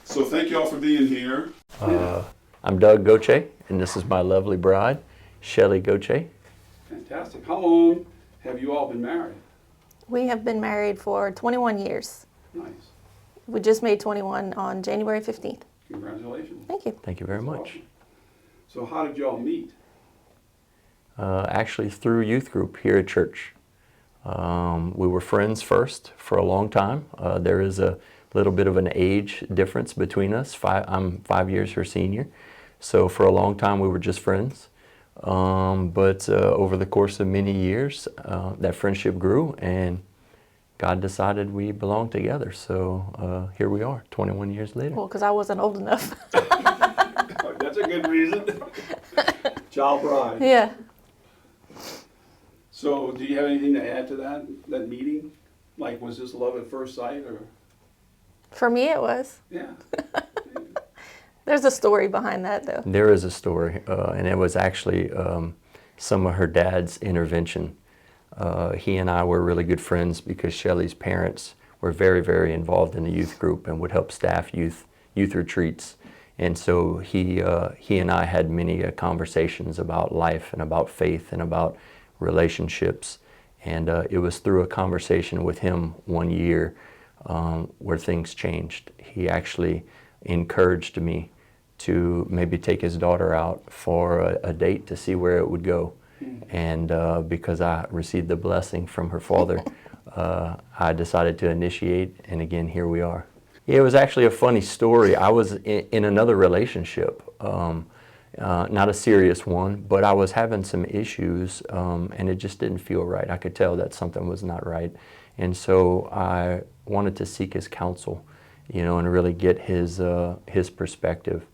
So thank you all for being here. I'm Doug Goche, and this is my lovely bride, Shelly Goche. Fantastic. How long have you all been married? We have been married for 21 years. Nice. We just made 21 on January 15th. Congratulations. Thank you. Thank you very That's much. awesome. So how did you all meet? Actually, through youth group here at church. We were friends first for a long time. There is a little bit of an age difference between us. I'm 5 years her senior. So for a long time we were just friends. But over the course of many years, that friendship grew and God decided we belonged together. So here we are, 21 years later. Well, because I wasn't old enough. That's a good reason. Child bride. Yeah. So do you have anything to add to that meeting? Like, was this love at first sight or? For me, it was. Yeah. There's a story behind that, though. There is a story, and it was actually some of her dad's intervention. He and I were really good friends because Shelly's parents were very, very involved in the youth group and would help staff youth retreats. And so he and I had many conversations about life and about faith and about relationships. And it was through a conversation with him one year where things changed. He actually encouraged me to maybe take his daughter out for a date to see where it would go. And because I received the blessing from her father, I decided to initiate, and again, here we are. It was actually a funny story. I was in another relationship, not a serious one, but I was having some issues, and it just didn't feel right. I could tell that something was not right. And so I wanted to seek his counsel, and really get his perspective.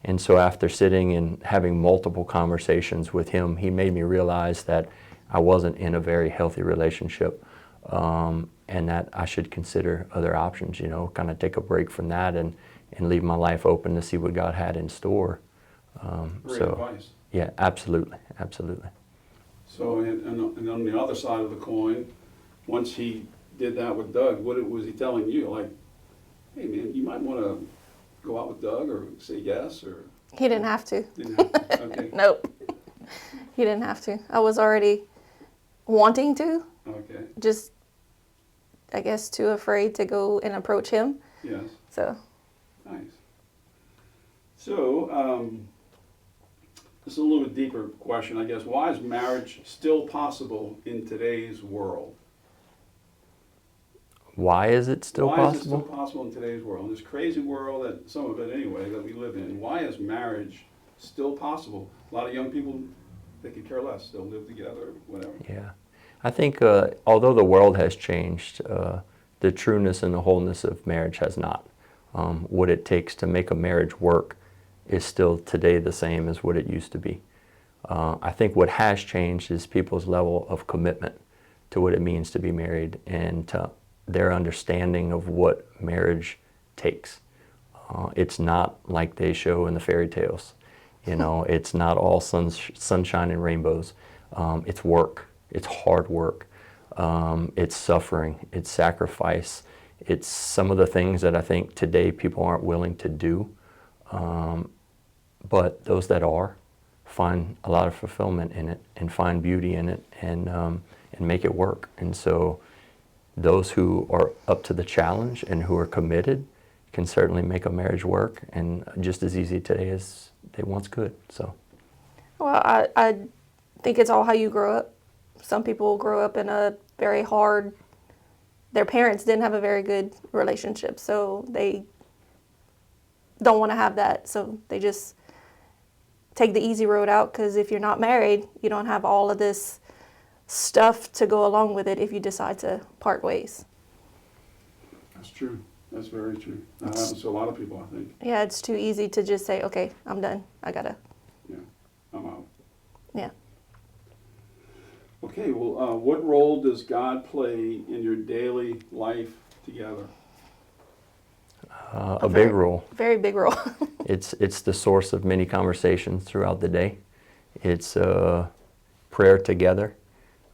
And so after sitting and having multiple conversations with him, he made me realize that I wasn't in a very healthy relationship, and that I should consider other options, kind of take a break from that and leave my life open to see what God had in store. Great advice. Yeah, absolutely, absolutely. So, and on the other side of the coin, once he did that with Doug, what was he telling you? Like, hey man, you might want to go out with Doug or say yes or? He didn't have to. Didn't have to. Okay. Nope. He didn't have to. I was already wanting to, Okay. just, I guess, too afraid to go and approach him. Yes. So, Nice. So, this is a little bit deeper question, I guess. Why is marriage still possible in today's world? Why is it still Why possible? is it still possible in today's world? In this crazy world, that some of it anyway, that we live in, why is marriage still possible? A lot of young people, they could care less. They'll live together, whatever. Yeah. I think although the world has changed, the trueness and the wholeness of marriage has not. What it takes to make a marriage work is still today the same as what it used to be. I think what has changed is people's level of commitment to what it means to be married and to their understanding of what marriage takes. It's not like they show in the fairy tales. It's not all sunshine and rainbows. It's work. It's hard work. It's suffering. It's sacrifice. It's some of the things that I think today people aren't willing to do. But those that are find a lot of fulfillment in it and find beauty in it and make it work. And so those who are up to the challenge and who are committed can certainly make a marriage work, and just as easy today as they once could. So, well, I think it's all how you grow up. Some people grow up in a very hard, their parents didn't have a very good relationship, so they don't want to have that. So they just take the easy road out, because if you're not married, you don't have all of this stuff to go along with it if you decide to part ways. That's true. That's very true. That happens to a lot of people, I think. Yeah, it's too easy to just say, okay, I'm done. I gotta. Yeah, I'm out. Yeah. Okay, well, what role does God play in your daily life together? a big role. Very big role. It's the source of many conversations throughout the day. It's prayer together.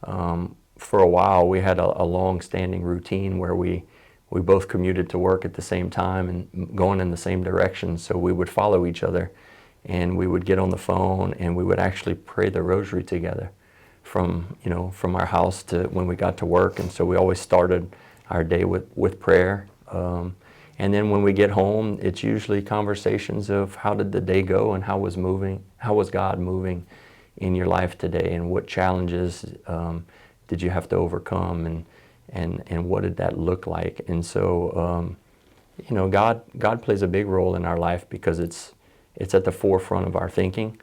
For a while, we had a long-standing routine where we we both commuted to work at the same time and going in the same direction, so we would follow each other, and we would get on the phone and we would actually pray the rosary together from our house to when we got to work. And so we always started our day with prayer. And then when we get home, it's usually conversations of how did the day go and how was God moving in your life today, and what challenges did you have to overcome, and what did that look like. And so God plays a big role in our life because it's at the forefront of our thinking.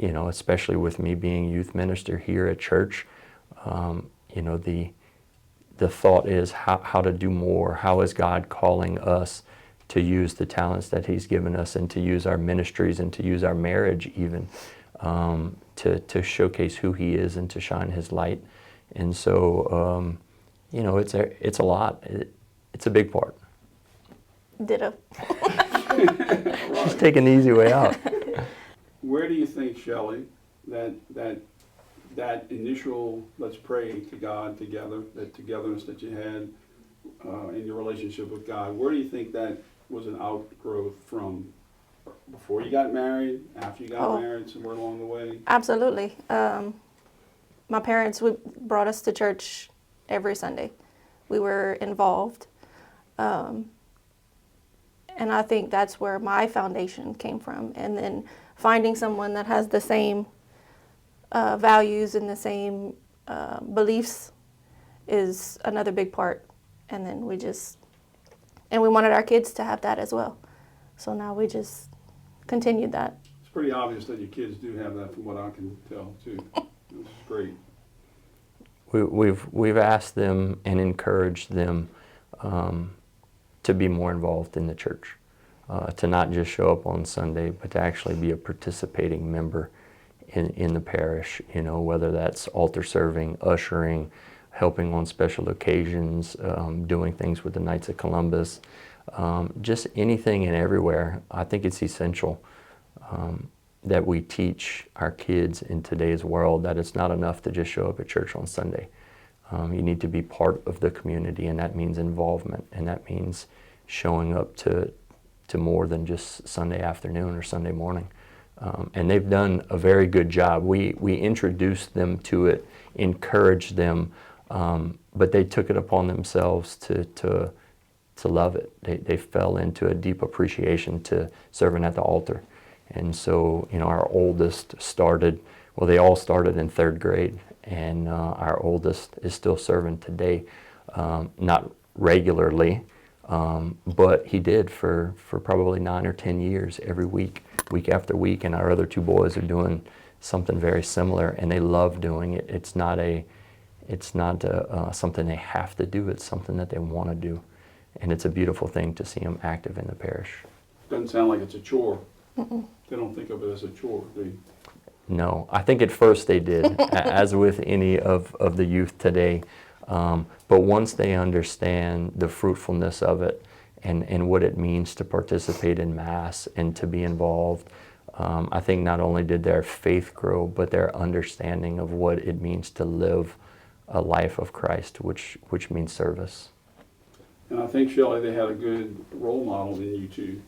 Especially with me being youth minister here at church, the thought is how to do more. How is God calling us to use the talents that He's given us, and to use our ministries, and to use our marriage even, to showcase who He is and to shine His light. And so, it's a lot. It's a big part. Ditto. Just taking the easy way out. Where do you think, Shelly, that initial let's pray to God together, that togetherness that you had in your relationship with God, where do you think that was an outgrowth from before you got married, after you got married, somewhere along the way? Absolutely. My parents brought us to church every Sunday. We were involved. And I think that's where my foundation came from. And then finding someone that has the same values and the same beliefs is another big part. And then we wanted our kids to have that as well. So now we just continued that. It's pretty obvious that your kids do have that, from what I can tell too. This is great. We've asked them and encouraged them to be more involved in the church, to not just show up on Sunday, but to actually be a participating member in the parish. Whether that's altar serving, ushering, helping on special occasions, doing things with the Knights of Columbus, just anything and everywhere. I think it's essential that we teach our kids in today's world that it's not enough to just show up at church on Sunday. You need to be part of the community, and that means involvement, and that means showing up to more than just Sunday afternoon or Sunday morning. And they've done a very good job. We introduced them to it, encouraged them, but they took it upon themselves to love it. They fell into a deep appreciation to serving at the altar. And so, our oldest they all started in 3rd grade, and our oldest is still serving today, not regularly, but he did for probably 9 or 10 years, every week after week, and our other 2 boys are doing something very similar, and they love doing it. It's not something they have to do, it's something that they want to do, and it's a beautiful thing to see them active in the parish. Doesn't sound like it's a chore. They don't think of it as a chore, do you? No, I think at first they did, as with any of the youth today. But once they understand the fruitfulness of it and what it means to participate in Mass and to be involved, I think not only did their faith grow, but their understanding of what it means to live a life of Christ, which means service. And I think, Shelly, they had a good role model in you too.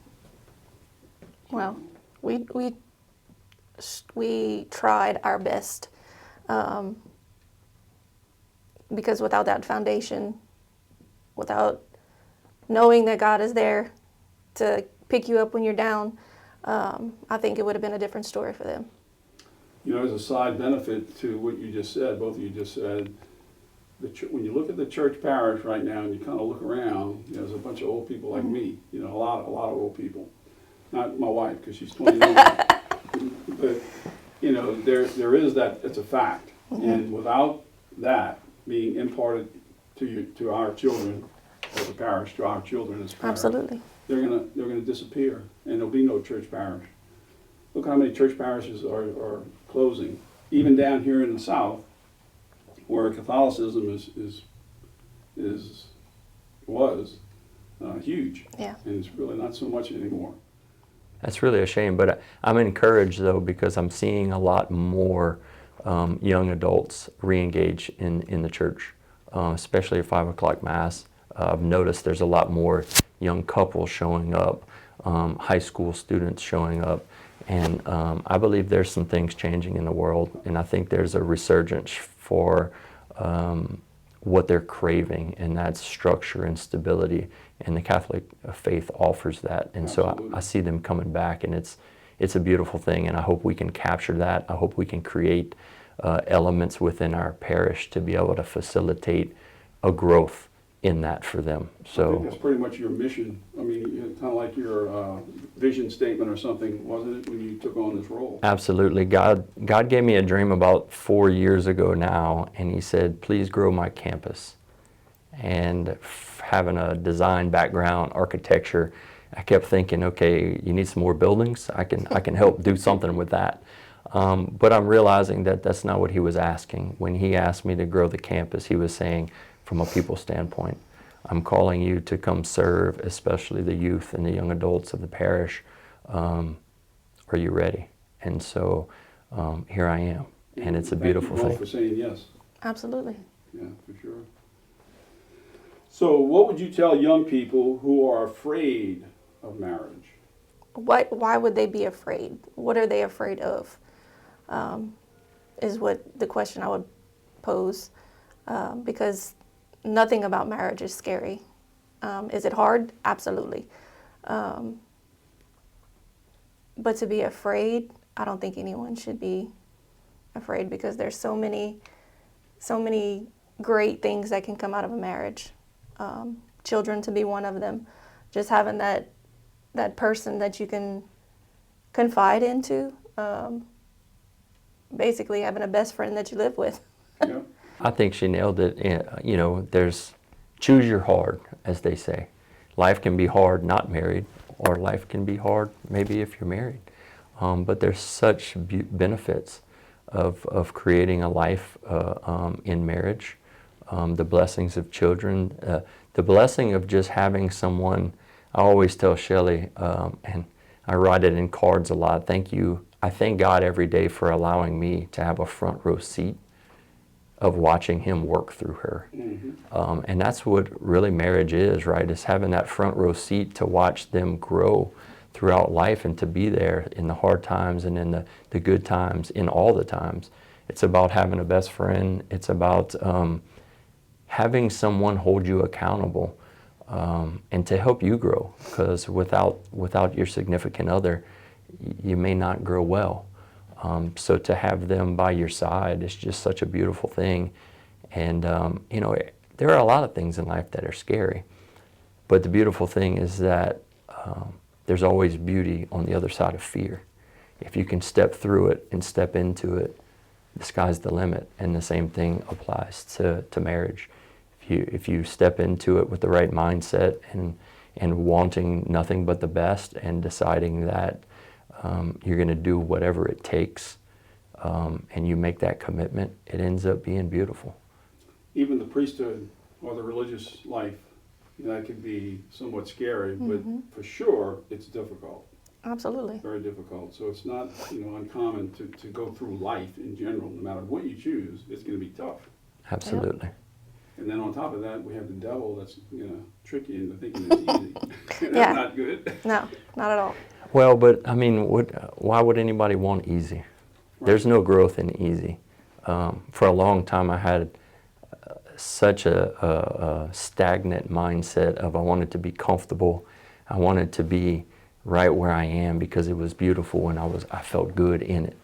Well, we tried our best, because without that foundation, without knowing that God is there to pick you up when you're down, I think it would have been a different story for them. As a side benefit to what you just said, both of you just said, when you look at the church parish right now and you kind of look around, there's a bunch of old people like me, a lot of old people. Not my wife, because she's 21. But, there is that, it's a fact. And without that being imparted to our children, as a parish, to our children as parish, Absolutely. they're gonna disappear, and there'll be no church parish. Look how many church parishes are closing. Even down here in the South, where Catholicism was huge. Yeah. And it's really not so much anymore. That's really a shame, but I'm encouraged though, because I'm seeing a lot more young adults re-engage in the church, especially at 5 o'clock Mass. I've noticed there's a lot more young couples showing up, high school students showing up, and I believe there's some things changing in the world, and I think there's a resurgence for what they're craving, and that's structure and stability, and the Catholic faith offers that, and so I see them coming back, and it's a beautiful thing, and I hope we can capture that. I hope we can create elements within our parish to be able to facilitate a growth in that for them. I So think that's pretty much your mission. I mean, kind of like your vision statement or something, wasn't it, when you took on this role? absolutely, God gave me a dream about 4 years ago now, and He said, "Please grow my campus." And having a design background, architecture, I kept thinking, okay, you need some more buildings. I can help do something with that. But I'm realizing that that's not what He was asking. When He asked me to grow the campus, He was saying, from a people standpoint, I'm calling you to come serve, especially the youth and the young adults of the parish. Are you ready? And so here I am, and it's a beautiful Thank you thing. both for saying yes. Absolutely. Yeah, for sure. So what would you tell young people who are afraid of marriage? Why would they be afraid? What are they afraid of? Is what the question I would pose, because nothing about marriage is scary. Is it hard? Absolutely. But to be afraid, I don't think anyone should be afraid, because there's so many great things that can come out of a marriage. Children to be one of them. Just having that person that you can confide into. Basically having a best friend that you live with. Yeah. I think she nailed it. You know, there's choose your hard, as they say. Life can be hard not married, or life can be hard maybe if you're married. But there's such benefits of creating a life in marriage. The blessings of children, the blessing of just having someone. I always tell Shelly, and I write it in cards a lot, thank you. I thank God every day for allowing me to have a front row seat of watching Him work through her. Mm-hmm. And that's what really marriage is, right? Is having that front row seat to watch them grow throughout life, and to be there in the hard times and in the good times, in all the times. It's about having a best friend. It's about having someone hold you accountable, and to help you grow, because without your significant other, you may not grow well. So to have them by your side is just such a beautiful thing. And you know, there are a lot of things in life that are scary, but the beautiful thing is that there's always beauty on the other side of fear. If you can step through it and step into it, the sky's the limit. And the same thing applies to marriage. If you step into it with the right mindset and wanting nothing but the best, and deciding that you're going to do whatever it takes, and you make that commitment, it ends up being beautiful. Even the priesthood or the religious life, that could be somewhat scary, but for sure it's difficult. Absolutely. Very difficult. So it's not, uncommon to go through life in general. No matter what you choose, it's going to be tough. Absolutely. And then on top of that, we have the devil that's tricky into thinking it's easy. That's Yeah. not good. No, not at all. Well, but I mean, why would anybody want easy? There's no growth in easy. For a long time, I had such a stagnant mindset of I wanted to be comfortable. I wanted to be right where I am because it was beautiful and I felt good in it.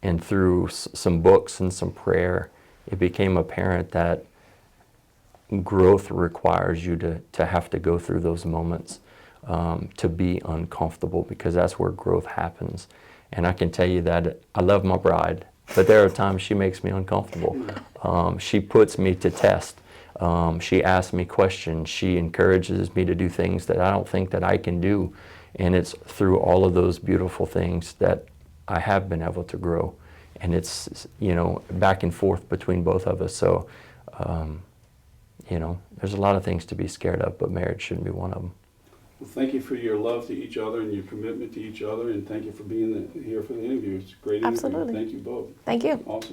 And through some books and some prayer, it became apparent that growth requires you to have to go through those moments, to be uncomfortable, because that's where growth happens. And I can tell you that I love my bride, but there are times she makes me uncomfortable. She puts me to test. She asks me questions. She encourages me to do things that I don't think that I can do. And it's through all of those beautiful things that I have been able to grow. And it's, back and forth between both of us. So, there's a lot of things to be scared of, but marriage shouldn't be one of them. Well, thank you for your love to each other and your commitment to each other, and thank you for being here for the interview. It's a great interview. Absolutely. Thank you both. Thank you. Awesome.